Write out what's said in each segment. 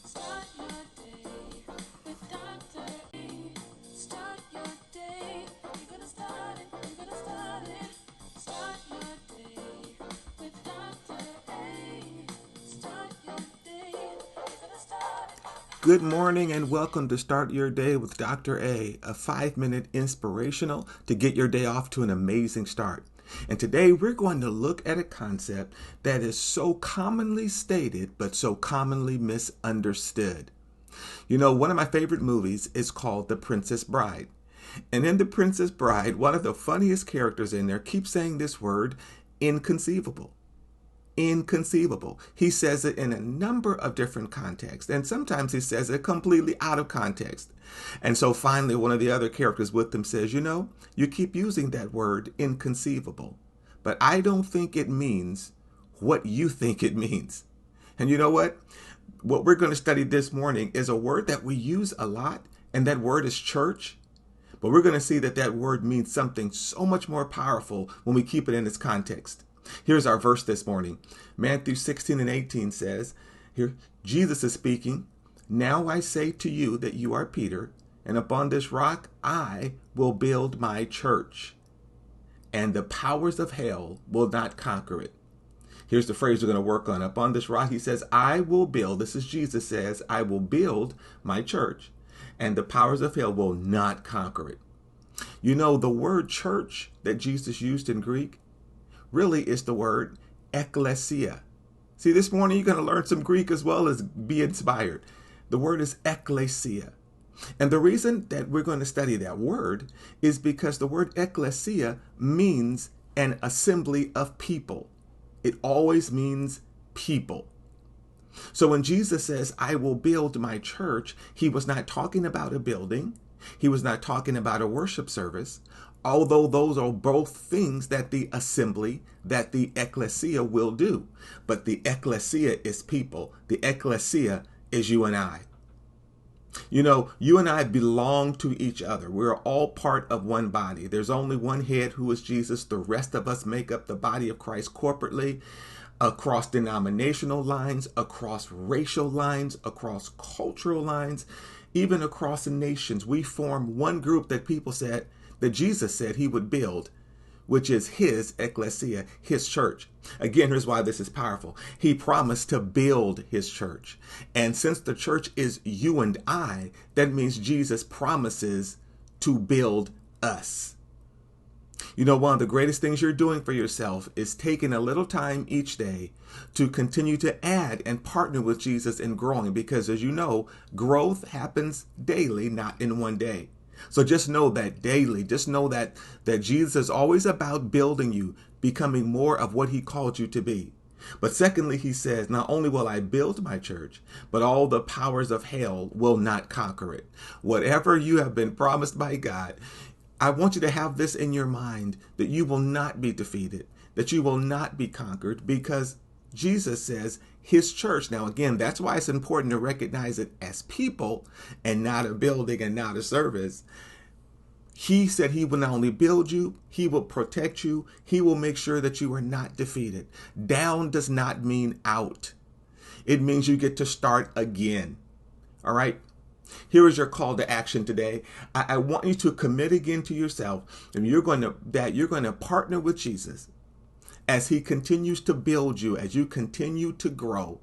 Start your day with Dr. E. Start your day. You're gonna start it. You're gonna start it. Start your day with Dr. A. Start your day. You're gonna start it. Good morning and welcome to Start Your Day with Dr. A 5-minute inspirational to get your day off to an amazing start. And today we're going to look at a concept that is so commonly stated but so commonly misunderstood. You know, one of my favorite movies is called The Princess Bride. And in The Princess Bride, one of the funniest characters in there keeps saying this word, inconceivable. Inconceivable. He says it in a number of different contexts, and sometimes he says it completely out of context. And so finally, one of the other characters with him says, you know, you keep using that word inconceivable, but I don't think it means what you think it means. And you know what? What we're going to study this morning is a word that we use a lot, and that word is church. But we're going to see that that word means something so much more powerful when we keep it in its context. Here's our verse this morning. Matthew 16:18 says, here, Jesus is speaking, "Now I say to you that you are Peter, and upon this rock I will build my church, and the powers of hell will not conquer it." Here's the phrase we're going to work on. Upon this rock, he says, I will build, this is Jesus says, I will build my church, and the powers of hell will not conquer it. You know, the word church that Jesus used in Greek really is the word ekklesia. See, this morning you're going to learn some Greek as well as be inspired. The word is ekklesia. And the reason that we're going to study that word is because the word ekklesia means an assembly of people. It always means people. So when Jesus says, I will build my church, he was not talking about a building. He was not talking about a worship service, although those are both things that the assembly, that the ecclesia will do. But the ecclesia is people. The ecclesia is you and I. You know, you and I belong to each other. We're all part of one body. There's only one head who is Jesus. The rest of us make up the body of Christ corporately, across denominational lines, across racial lines, across cultural lines, even across the nations. We form one group that people said, that Jesus said he would build, which is his ecclesia, his church. Again, here's why this is powerful. He promised to build his church. And since the church is you and I, that means Jesus promises to build us. You know, one of the greatest things you're doing for yourself is taking a little time each day to continue to add and partner with Jesus in growing, because as you know, growth happens daily, not in one day. So just know that daily, just know that Jesus is always about building you, becoming more of what he called you to be. But secondly, he says, not only will I build my church, but all the powers of hell will not conquer it. Whatever you have been promised by God, I want you to have this in your mind, that you will not be defeated, that you will not be conquered, because Jesus says his church. Now, again, that's why it's important to recognize it as people and not a building and not a service. He said he will not only build you, he will protect you. He will make sure that you are not defeated. Down does not mean out. It means you get to start again. All right. Here is your call to action today. I want you to commit again to yourself, and you're going to partner with Jesus as he continues to build you, as you continue to grow.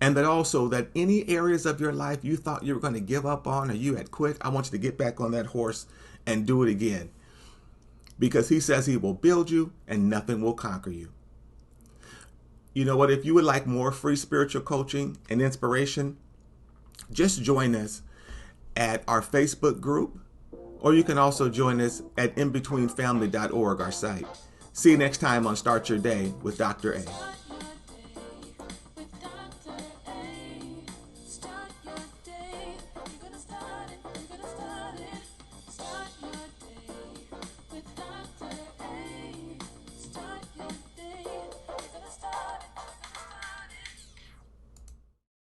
And that also that any areas of your life you thought you were going to give up on or you had quit, I want you to get back on that horse and do it again. Because he says he will build you and nothing will conquer you. You know what? If you would like more free spiritual coaching and inspiration, just join us at our Facebook group, or you can also join us at inbetweenfamily.org, our site. See you next time on Start Your Day with Dr. A.